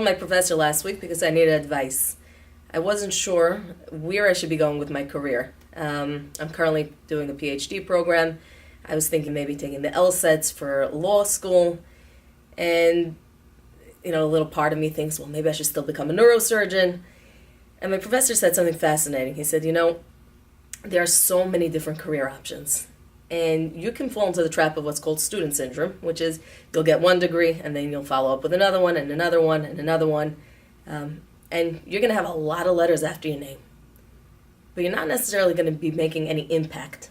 called my professor last week because I needed advice. I wasn't sure where I should be going with my career. I'm currently doing a PhD program. I was thinking maybe taking the LSATs for law school. And, a little part of me thinks, well, maybe I should still become a neurosurgeon. And my professor said something fascinating. He said, there are so many different career options. And you can fall into the trap of what's called student syndrome, which is you'll get one degree and then you'll follow up with another one and another one and another one. And you're going to have a lot of letters after your name. But you're not necessarily going to be making any impact.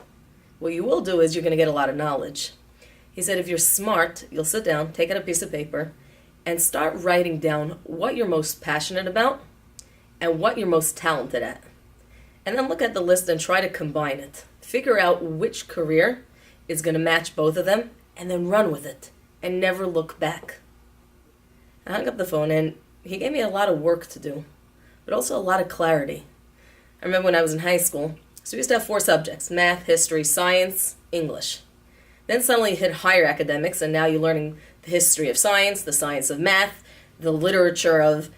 What you will do is you're going to get a lot of knowledge. He said if you're smart, you'll sit down, take out a piece of paper, and start writing down what you're most passionate about and what you're most talented at. And then look at the list and try to combine it. Figure out which career is going to match both of them, and then run with it, and never look back. I hung up the phone, and he gave me a lot of work to do, but also a lot of clarity. I remember when I was in high school, so we used to have 4 subjects: math, history, science, English. Then suddenly you hit higher academics, and now you're learning the history of science, the science of math, the literature of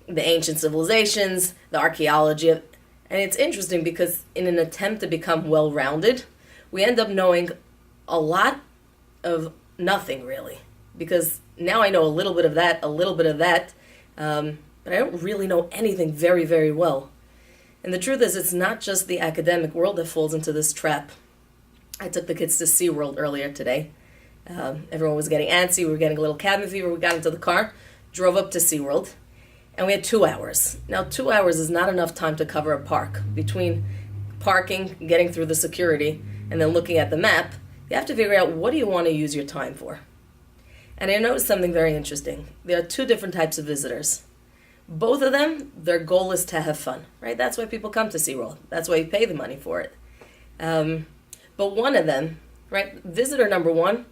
the ancient civilizations, the archaeology of... And it's interesting because in an attempt to become well-rounded, we end up knowing a lot of nothing, really. Because now I know a little bit of that, but I don't really know anything very, very well. And the truth is, it's not just the academic world that falls into this trap. I took the kids to SeaWorld earlier today. Everyone was getting antsy. We were getting a little cabin fever. We got into the car, drove up to SeaWorld, and we had 2 hours. Now, 2 hours is not enough time to cover a park. Between parking, getting through the security, and then looking at the map, you have to figure out what do you want to use your time for. And I noticed something very interesting. There are 2 different types of visitors. Both of them, their goal is to have fun, right? That's why people come to SeaWorld. That's why you pay the money for it. But one of them, right, visitor number 1,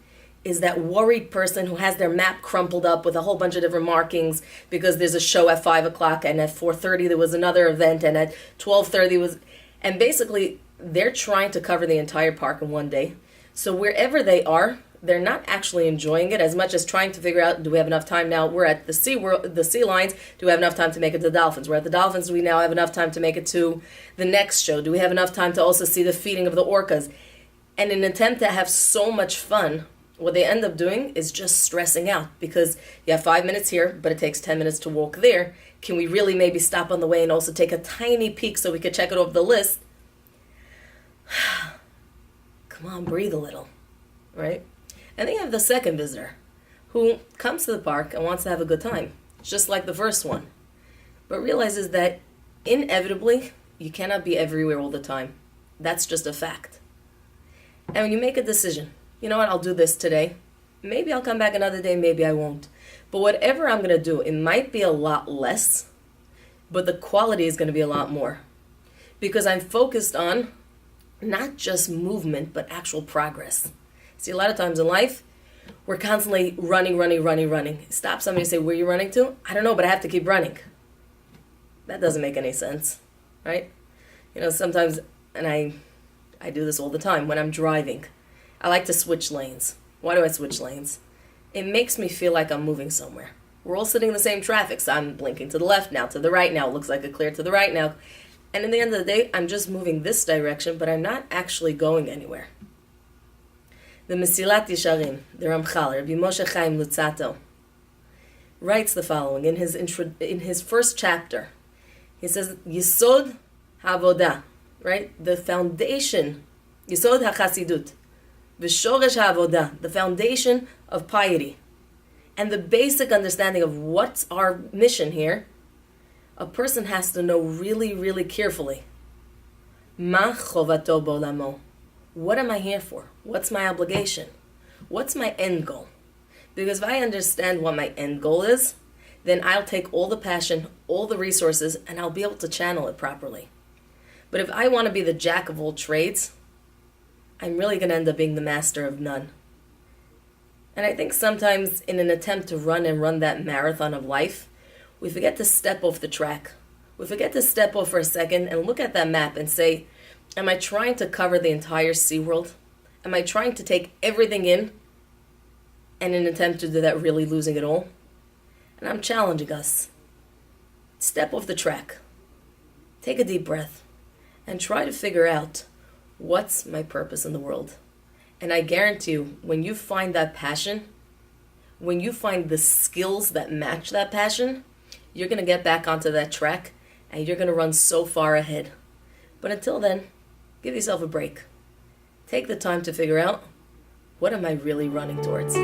is that worried person who has their map crumpled up with a whole bunch of different markings because there's a show at 5 o'clock and at 4:30 there was another event and at 12:30 was... And basically, they're trying to cover the entire park in one day. So wherever they are, they're not actually enjoying it as much as trying to figure out, do we have enough time now? We're at the sea lions. Do we have enough time to make it to the dolphins? We're at the dolphins. Do we now have enough time to make it to the next show? Do we have enough time to also see the feeding of the orcas? And in an attempt to have so much fun, what they end up doing is just stressing out because you have 5 minutes here, but it takes 10 minutes to walk there. Can we really maybe stop on the way and also take a tiny peek so we could check it off the list? Come on, breathe a little, right? And then you have the second visitor who comes to the park and wants to have a good time, just like the first one, but realizes that inevitably you cannot be everywhere all the time. That's just a fact. And when you make a decision, you know what, I'll do this today. Maybe I'll come back another day, maybe I won't. But whatever I'm going to do, it might be a lot less, but the quality is going to be a lot more. Because I'm focused on not just movement, but actual progress. See, a lot of times in life, we're constantly running. Stop somebody and say, where are you running to? I don't know, but I have to keep running. That doesn't make any sense, right? Sometimes, and I do this all the time when I'm driving. I like to switch lanes. Why do I switch lanes? It makes me feel like I'm moving somewhere. We're all sitting in the same traffic, so I'm blinking to the left now, to the right now. It looks like a clear to the right now. And in the end of the day, I'm just moving this direction, but I'm not actually going anywhere. The Mesilat Yesharim, the Ramchal, Rabbi Moshe Chaim Lutzato, writes the following in his first chapter. He says, Yisod HaAvodah, right? The foundation, Yisod HaChasidut, V'shoresh HaAvodah, the foundation of piety, and the basic understanding of what's our mission here. A person has to know really, really carefully. Ma chovato bolamo. What am I here for? What's my obligation? What's my end goal? Because if I understand what my end goal is, then I'll take all the passion, all the resources, and I'll be able to channel it properly. But if I want to be the jack of all trades, I'm really going to end up being the master of none. And I think sometimes in an attempt to run that marathon of life, we forget to step off the track. We forget to step off for a second and look at that map and say, am I trying to cover the entire SeaWorld? Am I trying to take everything in and in an attempt to do that really losing it all? And I'm challenging us. step off the track, take a deep breath, and try to figure out what's my purpose in the world. And I guarantee you, when you find that passion, when you find the skills that match that passion, you're going to get back onto that track and you're going to run so far ahead. But until then, give yourself a break. Take the time to figure out, what am I really running towards?